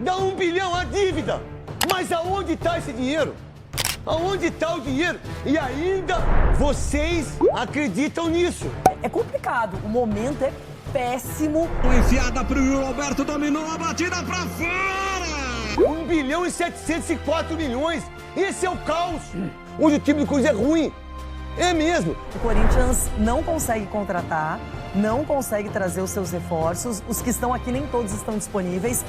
Dá 1 bilhão a dívida. Mas aonde está esse dinheiro? Aonde está o dinheiro? E ainda vocês acreditam nisso? É complicado, o momento é péssimo. Enfiada pro Roberto, dominou a batida pra fora! 1 bilhão e 704 milhões. Esse é o caos. Onde o time do Corinthians é ruim. É mesmo. O Corinthians não consegue contratar, não consegue trazer os seus reforços. Os que estão aqui nem todos estão disponíveis.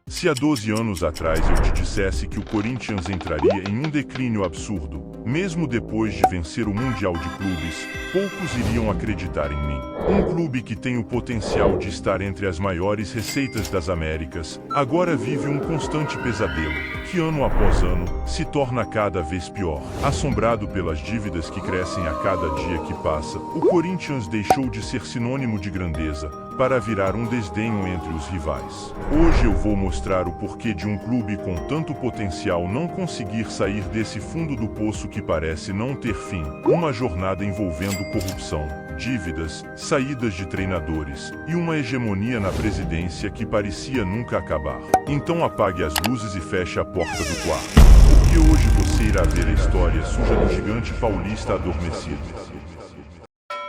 Se há 12 anos atrás eu te dissesse que o Corinthians entraria em um declínio absurdo, mesmo depois de vencer o Mundial de Clubes, poucos iriam acreditar em mim. Um clube que tem o potencial de estar entre as maiores receitas das Américas, agora vive um constante pesadelo, que ano após ano se torna cada vez pior. Assombrado pelas dívidas que crescem a cada dia que passa, o Corinthians deixou de ser sinônimo de grandeza para virar um desdenho entre os rivais. Hoje eu vou mostrar o porquê de um clube com tanto potencial não conseguir sair desse fundo do poço que parece não ter fim. Uma jornada envolvendo corrupção, dívidas, saídas de treinadores e uma hegemonia na presidência que parecia nunca acabar. Então apague as luzes e feche a porta do quarto, porque hoje você irá ver a história suja do gigante paulista adormecido.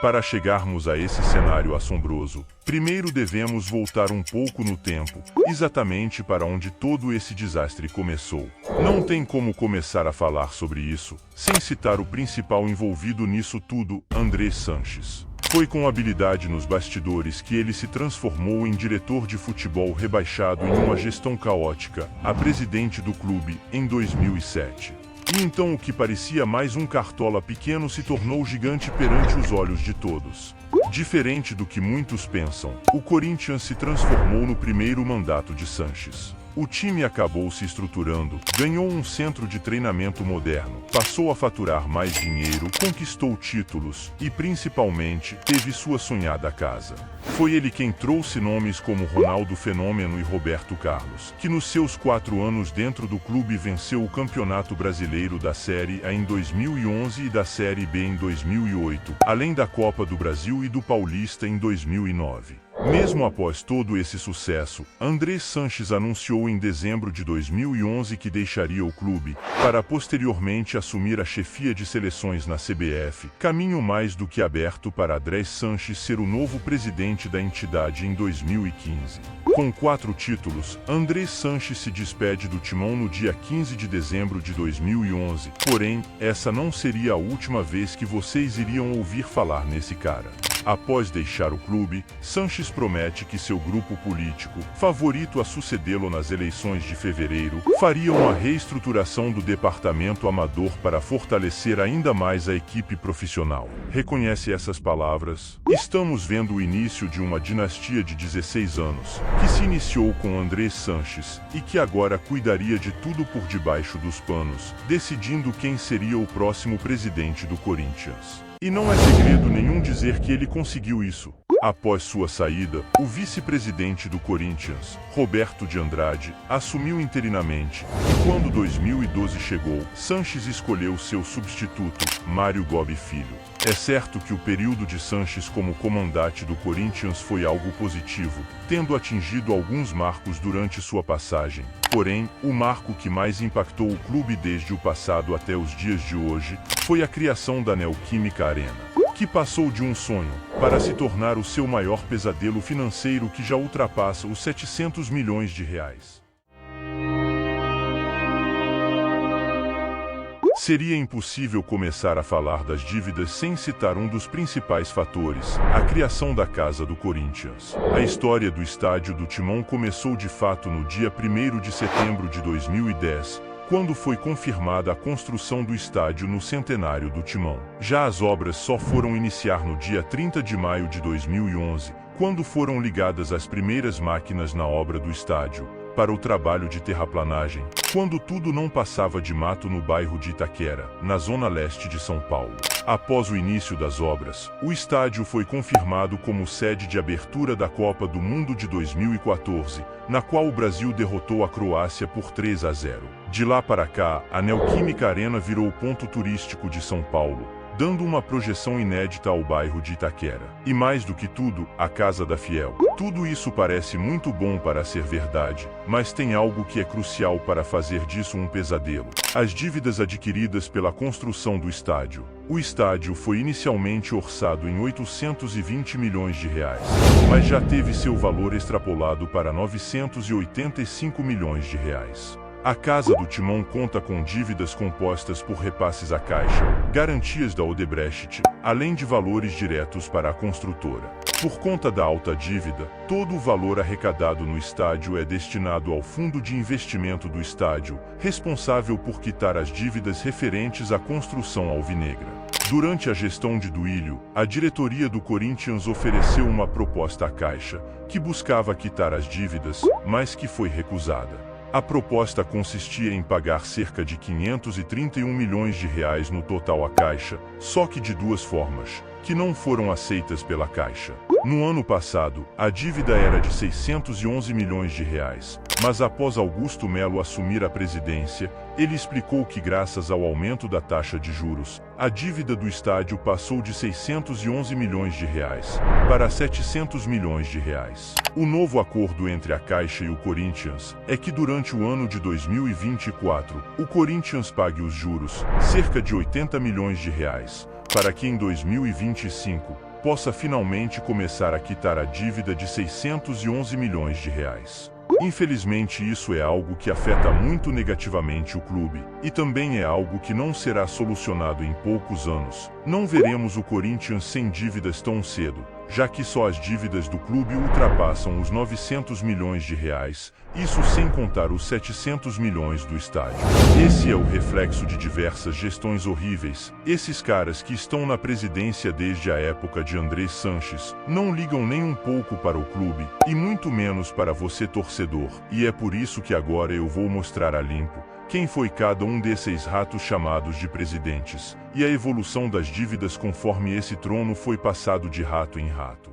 Para chegarmos a esse cenário assombroso, primeiro devemos voltar um pouco no tempo, exatamente para onde todo esse desastre começou. Não tem como começar a falar sobre isso, sem citar o principal envolvido nisso tudo, André Sanches. Foi com habilidade nos bastidores que ele se transformou em diretor de futebol rebaixado em uma gestão caótica, a presidente do clube, em 2007. E então o que parecia mais um cartola pequeno se tornou gigante perante os olhos de todos. Diferente do que muitos pensam, o Corinthians se transformou no primeiro mandato de Sanches. O time acabou se estruturando, ganhou um centro de treinamento moderno, passou a faturar mais dinheiro, conquistou títulos e, principalmente, teve sua sonhada casa. Foi ele quem trouxe nomes como Ronaldo Fenômeno e Roberto Carlos, que nos seus 4 anos dentro do clube venceu o Campeonato Brasileiro da Série A em 2011 e da Série B em 2008, além da Copa do Brasil e do Paulista em 2009. Mesmo após todo esse sucesso, André Sanches anunciou em dezembro de 2011 que deixaria o clube, para posteriormente assumir a chefia de seleções na CBF, caminho mais do que aberto para André Sanches ser o novo presidente da entidade em 2015. Com 4 títulos, André Sanches se despede do timão no dia 15 de dezembro de 2011, porém, essa não seria a última vez que vocês iriam ouvir falar nesse cara. Após deixar o clube, Sanches promete que seu grupo político, favorito a sucedê-lo nas eleições de fevereiro, faria uma reestruturação do departamento amador para fortalecer ainda mais a equipe profissional. Reconhece essas palavras? Estamos vendo o início de uma dinastia de 16 anos, que se iniciou com André Sanches e que agora cuidaria de tudo por debaixo dos panos, decidindo quem seria o próximo presidente do Corinthians. E não é segredo nenhum dizer que ele conseguiu isso. Após sua saída, o vice-presidente do Corinthians, Roberto de Andrade, assumiu interinamente, e quando 2012 chegou, Sanches escolheu seu substituto, Mário Gobi Filho. É certo que o período de Sanches como comandante do Corinthians foi algo positivo, tendo atingido alguns marcos durante sua passagem. Porém, o marco que mais impactou o clube desde o passado até os dias de hoje foi a criação da Neoquímica Arena, que passou de um sonho para se tornar o seu maior pesadelo financeiro, que já ultrapassa os 700 milhões de reais. Seria impossível começar a falar das dívidas sem citar um dos principais fatores, a criação da Casa do Corinthians. A história do estádio do Timão começou de fato no dia 1º de setembro de 2010, quando foi confirmada a construção do estádio no centenário do Timão. Já as obras só foram iniciar no dia 30 de maio de 2011, quando foram ligadas as primeiras máquinas na obra do estádio, para o trabalho de terraplanagem, quando tudo não passava de mato no bairro de Itaquera, na zona leste de São Paulo. Após o início das obras, o estádio foi confirmado como sede de abertura da Copa do Mundo de 2014, na qual o Brasil derrotou a Croácia por 3-0. De lá para cá, a Neoquímica Arena virou o ponto turístico de São Paulo, dando uma projeção inédita ao bairro de Itaquera. E mais do que tudo, a Casa da Fiel. Tudo isso parece muito bom para ser verdade, mas tem algo que é crucial para fazer disso um pesadelo: as dívidas adquiridas pela construção do estádio. O estádio foi inicialmente orçado em 820 milhões de reais, mas já teve seu valor extrapolado para 985 milhões de reais. A Casa do Timão conta com dívidas compostas por repasses à Caixa, garantias da Odebrecht, além de valores diretos para a construtora. Por conta da alta dívida, todo o valor arrecadado no estádio é destinado ao Fundo de Investimento do Estádio, responsável por quitar as dívidas referentes à construção alvinegra. Durante a gestão de Duílio, a diretoria do Corinthians ofereceu uma proposta à Caixa, que buscava quitar as dívidas, mas que foi recusada. A proposta consistia em pagar cerca de 531 milhões de reais no total à Caixa, só que de duas formas, que não foram aceitas pela Caixa. No ano passado, a dívida era de 611 milhões de reais, mas após Augusto Melo assumir a presidência, ele explicou que graças ao aumento da taxa de juros, a dívida do estádio passou de 611 milhões de reais para 700 milhões de reais. O novo acordo entre a Caixa e o Corinthians é que durante o ano de 2024, o Corinthians pague os juros, cerca de 80 milhões de reais, para que em 2025 possa finalmente começar a quitar a dívida de 611 milhões de reais. Infelizmente, isso é algo que afeta muito negativamente o clube, e também é algo que não será solucionado em poucos anos. Não veremos o Corinthians sem dívidas tão cedo, já que só as dívidas do clube ultrapassam os 900 milhões de reais, isso sem contar os 700 milhões do estádio. Esse é o reflexo de diversas gestões horríveis. Esses caras que estão na presidência desde a época de Andrés Sanches não ligam nem um pouco para o clube, e muito menos para você torcedor, e é por isso que agora eu vou mostrar a limpo quem foi cada um desses ratos chamados de presidentes, e a evolução das dívidas conforme esse trono foi passado de rato em rato.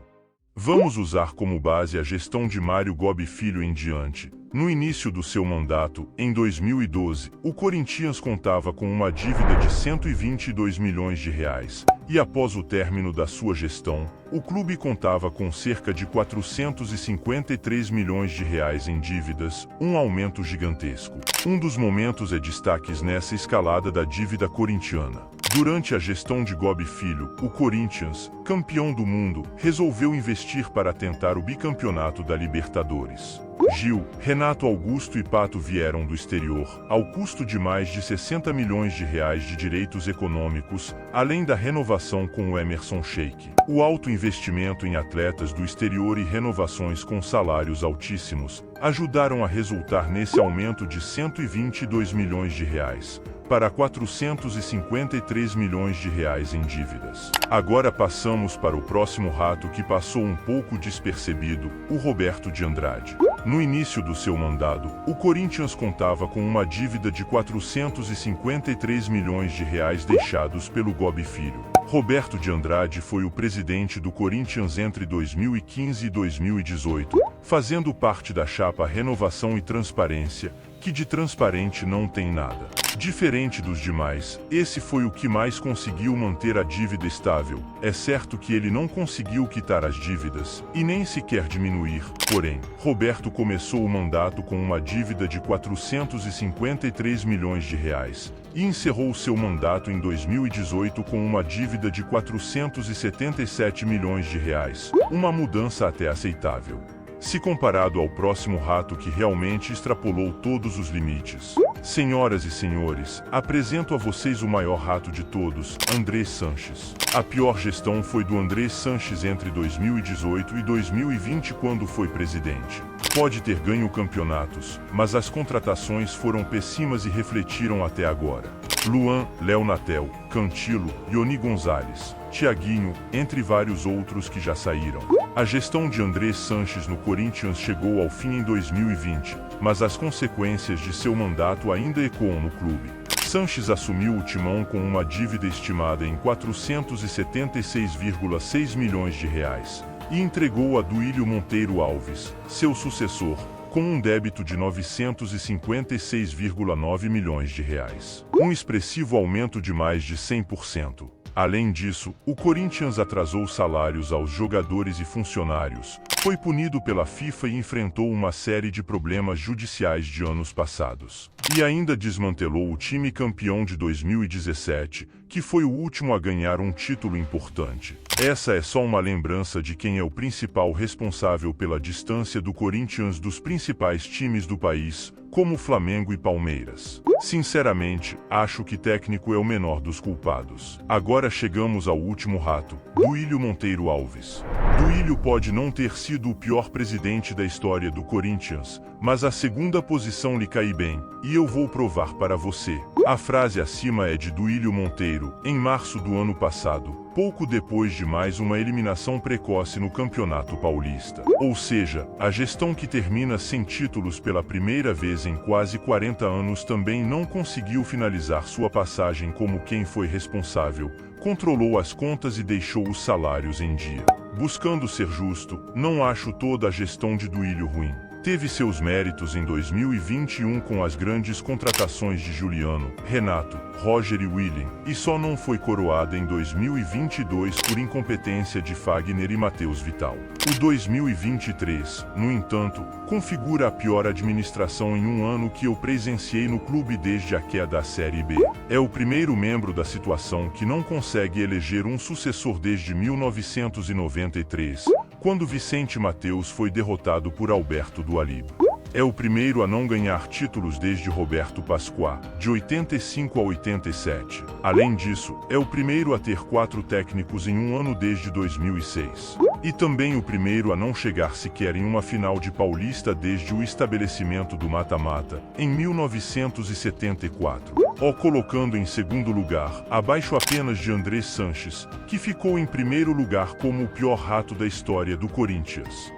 Vamos usar como base a gestão de Mário Gobi Filho em diante. No início do seu mandato, em 2012, o Corinthians contava com uma dívida de 122 milhões de reais, e após o término da sua gestão, o clube contava com cerca de 453 milhões de reais em dívidas, um aumento gigantesco. Um dos momentos é destaques nessa escalada da dívida corintiana. Durante a gestão de Gobi Filho, o Corinthians, campeão do mundo, resolveu investir para tentar o bicampeonato da Libertadores. Gil, Renato Augusto e Pato vieram do exterior, ao custo de mais de 60 milhões de reais de direitos econômicos, além da renovação com o Emerson Sheik. O alto investimento em atletas do exterior e renovações com salários altíssimos ajudaram a resultar nesse aumento de 122 milhões de reais, para 453 milhões de reais em dívidas. Agora passamos para o próximo rato que passou um pouco despercebido, o Roberto de Andrade. No início do seu mandato, o Corinthians contava com uma dívida de 453 milhões de reais deixados pelo Gobi Filho. Roberto de Andrade foi o presidente do Corinthians entre 2015 e 2018, fazendo parte da chapa Renovação e Transparência, que de transparente não tem nada. Diferente dos demais, esse foi o que mais conseguiu manter a dívida estável. É certo que ele não conseguiu quitar as dívidas, e nem sequer diminuir. Porém, Roberto começou o mandato com uma dívida de 453 milhões de reais, e encerrou seu mandato em 2018 com uma dívida de 477 milhões de reais, uma mudança até aceitável, se comparado ao próximo rato que realmente extrapolou todos os limites. Senhoras e senhores, apresento a vocês o maior rato de todos, Andrés Sanches. A pior gestão foi do Andrés Sanches entre 2018 e 2020 quando foi presidente. Pode ter ganho campeonatos, mas as contratações foram péssimas e refletiram até agora. Luan, Léo Natel, Cantilo, Ioni Gonzalez, Thiaguinho, entre vários outros que já saíram. A gestão de Andrés Sanches no Corinthians chegou ao fim em 2020, mas as consequências de seu mandato ainda ecoam no clube. Sanches assumiu o timão com uma dívida estimada em 476,6 milhões de reais e entregou a Duílio Monteiro Alves, seu sucessor, com um débito de 956,9 milhões de reais. Um expressivo aumento de mais de 100%. Além disso, o Corinthians atrasou salários aos jogadores e funcionários, foi punido pela FIFA e enfrentou uma série de problemas judiciais de anos passados. E ainda desmantelou o time campeão de 2017, que foi o último a ganhar um título importante. Essa é só uma lembrança de quem é o principal responsável pela distância do Corinthians dos principais times do país, como Flamengo e Palmeiras. Sinceramente, acho que técnico é o menor dos culpados. Agora chegamos ao último rato, Duílio Monteiro Alves. Duílio pode não ter sido o pior presidente da história do Corinthians, mas a segunda posição lhe cai bem, e eu vou provar para você. A frase acima é de Duílio Monteiro, em março do ano passado, pouco depois de mais uma eliminação precoce no Campeonato Paulista. Ou seja, a gestão que termina sem títulos pela primeira vez em quase 40 anos também não conseguiu finalizar sua passagem como quem foi responsável, controlou as contas e deixou os salários em dia. Buscando ser justo, não acho toda a gestão de Duílio ruim. Teve seus méritos em 2021 com as grandes contratações de Juliano, Renato, Roger e William, e só não foi coroada em 2022 por incompetência de Fagner e Matheus Vital. O 2023, no entanto, configura a pior administração em um ano que eu presenciei no clube desde a queda da Série B. É o primeiro membro da situação que não consegue eleger um sucessor desde 1993. Quando Vicente Mateus foi derrotado por Alberto Dualib. É o primeiro a não ganhar títulos desde Roberto Pasquá, de 85 a 87. Além disso, é o primeiro a ter 4 técnicos em um ano desde 2006. E também o primeiro a não chegar sequer em uma final de Paulista desde o estabelecimento do mata-mata, em 1974. Colocando em segundo lugar, abaixo apenas de André Sanches, que ficou em primeiro lugar como o pior rato da história do Corinthians.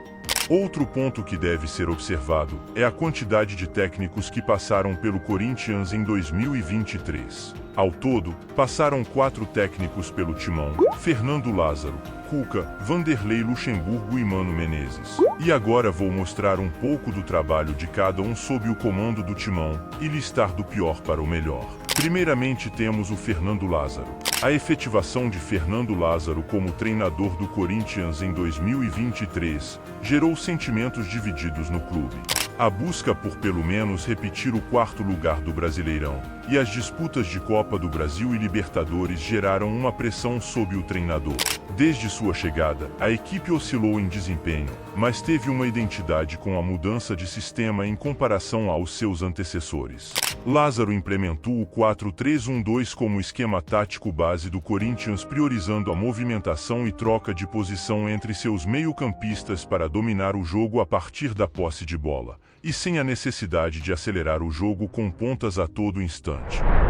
Outro ponto que deve ser observado é a quantidade de técnicos que passaram pelo Corinthians em 2023. Ao todo, passaram 4 técnicos pelo timão: Fernando Lázaro, Cuca, Vanderlei Luxemburgo e Mano Menezes. E agora vou mostrar um pouco do trabalho de cada um sob o comando do timão, e listar do pior para o melhor. Primeiramente temos o Fernando Lázaro. A efetivação de Fernando Lázaro como treinador do Corinthians em 2023 gerou sentimentos divididos no clube. A busca por pelo menos repetir o 4º lugar do Brasileirão e as disputas de Copa do Brasil e Libertadores geraram uma pressão sobre o treinador. Desde sua chegada, a equipe oscilou em desempenho, mas teve uma identidade com a mudança de sistema em comparação aos seus antecessores. Lázaro implementou o 4-3-1-2 como esquema tático base do Corinthians, priorizando a movimentação e troca de posição entre seus meio-campistas para dominar o jogo a partir da posse de bola, e sem a necessidade de acelerar o jogo com pontas a todo instante.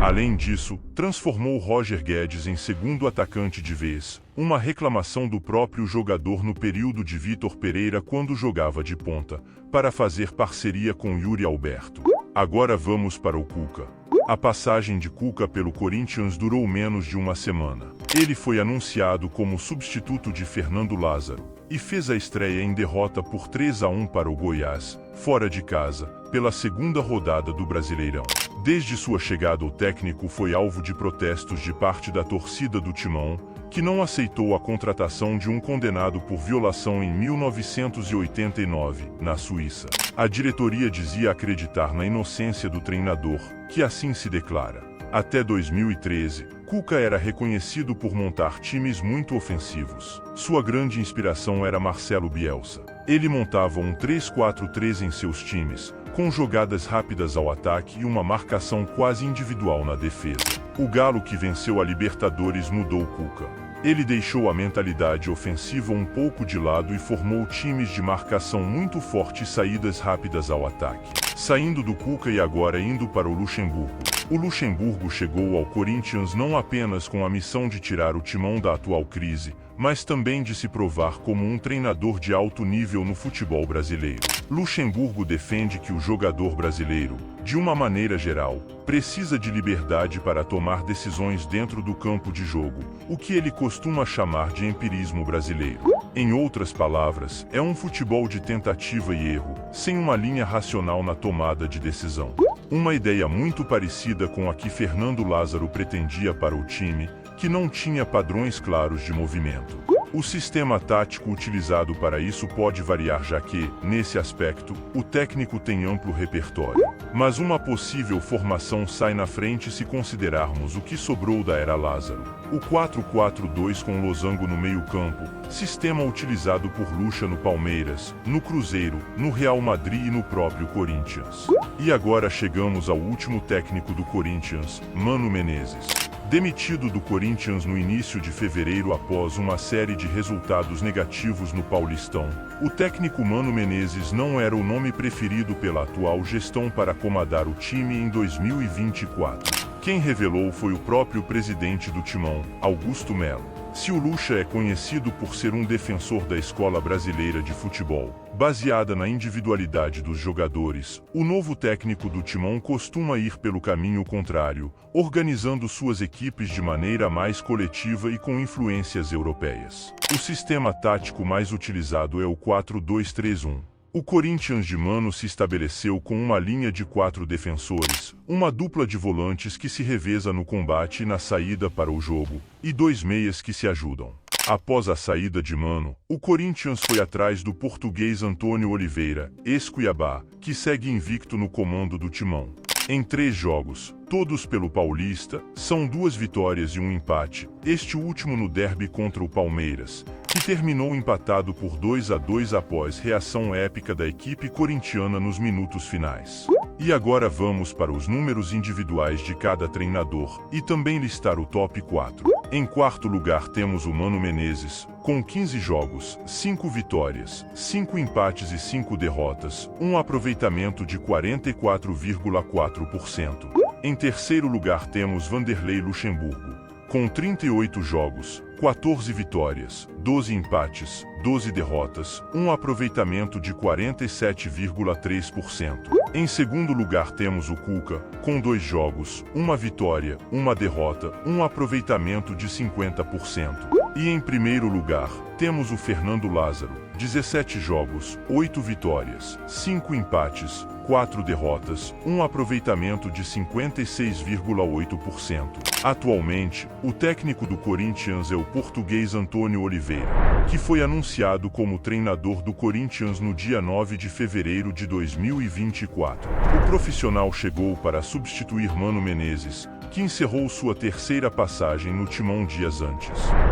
Além disso, transformou Roger Guedes em segundo atacante de vez, uma reclamação do próprio jogador no período de Vitor Pereira quando jogava de ponta, para fazer parceria com Yuri Alberto. Agora vamos para o Cuca. A passagem de Cuca pelo Corinthians durou menos de uma semana. Ele foi anunciado como substituto de Fernando Lázaro, e fez a estreia em derrota por 3-1 para o Goiás, fora de casa, pela segunda rodada do Brasileirão. Desde sua chegada, o técnico foi alvo de protestos de parte da torcida do Timão, que não aceitou a contratação de um condenado por violação em 1989, na Suíça. A diretoria dizia acreditar na inocência do treinador, que assim se declara. Até 2013, Cuca era reconhecido por montar times muito ofensivos. Sua grande inspiração era Marcelo Bielsa. Ele montava um 3-4-3 em seus times, com jogadas rápidas ao ataque e uma marcação quase individual na defesa. O Galo, que venceu a Libertadores, mudou Cuca. Ele deixou a mentalidade ofensiva um pouco de lado e formou times de marcação muito forte e saídas rápidas ao ataque. Saindo do Cuca e agora indo para o Luxemburgo. O Luxemburgo chegou ao Corinthians não apenas com a missão de tirar o Timão da atual crise, mas também de se provar como um treinador de alto nível no futebol brasileiro. Luxemburgo defende que o jogador brasileiro, de uma maneira geral, precisa de liberdade para tomar decisões dentro do campo de jogo, o que ele costuma chamar de empirismo brasileiro. Em outras palavras, é um futebol de tentativa e erro, sem uma linha racional na tomada de decisão. Uma ideia muito parecida com a que Fernando Lázaro pretendia para o time, que não tinha padrões claros de movimento. O sistema tático utilizado para isso pode variar, já que, nesse aspecto, o técnico tem amplo repertório. Mas uma possível formação sai na frente se considerarmos o que sobrou da era Lázaro. O 4-4-2 com losango no meio-campo, sistema utilizado por Lucha no Palmeiras, no Cruzeiro, no Real Madrid e no próprio Corinthians. E agora chegamos ao último técnico do Corinthians, Mano Menezes. Demitido do Corinthians no início de fevereiro após uma série de resultados negativos no Paulistão, o técnico Mano Menezes não era o nome preferido pela atual gestão para comandar o time em 2024. Quem revelou foi o próprio presidente do Timão, Augusto Melo. Se o Lucha é conhecido por ser um defensor da escola brasileira de futebol, baseada na individualidade dos jogadores, o novo técnico do Timão costuma ir pelo caminho contrário, organizando suas equipes de maneira mais coletiva e com influências europeias. O sistema tático mais utilizado é o 4-2-3-1. O Corinthians de Mano se estabeleceu com uma linha de 4 defensores, uma dupla de volantes que se reveza no combate e na saída para o jogo, e 2 meias que se ajudam. Após a saída de Mano, o Corinthians foi atrás do português Antônio Oliveira, ex-Cuiabá, que segue invicto no comando do Timão. Em 3 jogos, todos pelo Paulista, são 2 vitórias e um empate, este último no derby contra o Palmeiras, que terminou empatado por 2-2 após reação épica da equipe corintiana nos minutos finais. E agora vamos para os números individuais de cada treinador, e também listar o top 4. Em quarto lugar temos o Mano Menezes, com 15 jogos, 5 vitórias, 5 empates e 5 derrotas, um aproveitamento de 44,4%. Em terceiro lugar temos Vanderlei Luxemburgo, com 38 jogos, 14 vitórias, 12 empates, 12 derrotas, um aproveitamento de 47,3%. Em segundo lugar temos o Cuca, com 2 jogos, 1 vitória, 1 derrota, um aproveitamento de 50%. E em primeiro lugar, temos o Fernando Lázaro, 17 jogos, 8 vitórias, 5 empates, 4 derrotas, um aproveitamento de 56,8%. Atualmente, o técnico do Corinthians é o português Antônio Oliveira, que foi anunciado como treinador do Corinthians no dia 9 de fevereiro de 2024. O profissional chegou para substituir Mano Menezes, que encerrou sua terceira passagem no Timão dias antes.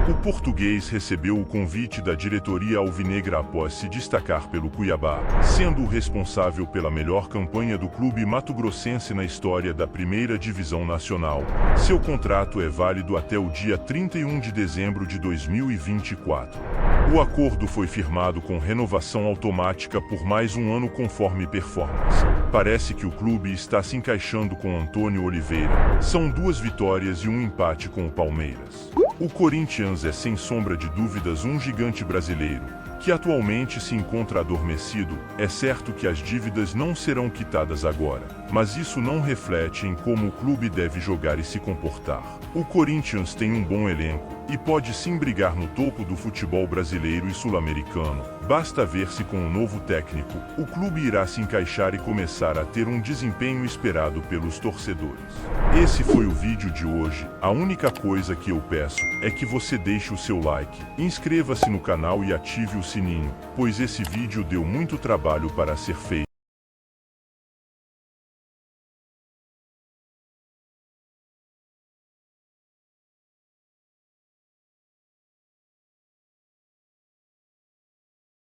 O português recebeu o convite da diretoria alvinegra após se destacar pelo Cuiabá, sendo o responsável pela melhor campanha do clube mato-grossense na história da primeira divisão nacional. Seu contrato é válido até o dia 31 de dezembro de 2024. O acordo foi firmado com renovação automática por mais um ano conforme performance. Parece que o clube está se encaixando com Antônio Oliveira. São 2 vitórias e um empate com o Palmeiras. O Corinthians é sem sombra de dúvidas um gigante brasileiro, que atualmente se encontra adormecido. É certo que as dívidas não serão quitadas agora, mas isso não reflete em como o clube deve jogar e se comportar. O Corinthians tem um bom elenco e pode sim brigar no topo do futebol brasileiro e sul-americano. Basta ver se com o novo técnico, o clube irá se encaixar e começar a ter um desempenho esperado pelos torcedores. Esse foi o vídeo de hoje. A única coisa que eu peço é que você deixe o seu like, inscreva-se no canal e ative o sininho, pois esse vídeo deu muito trabalho para ser feito.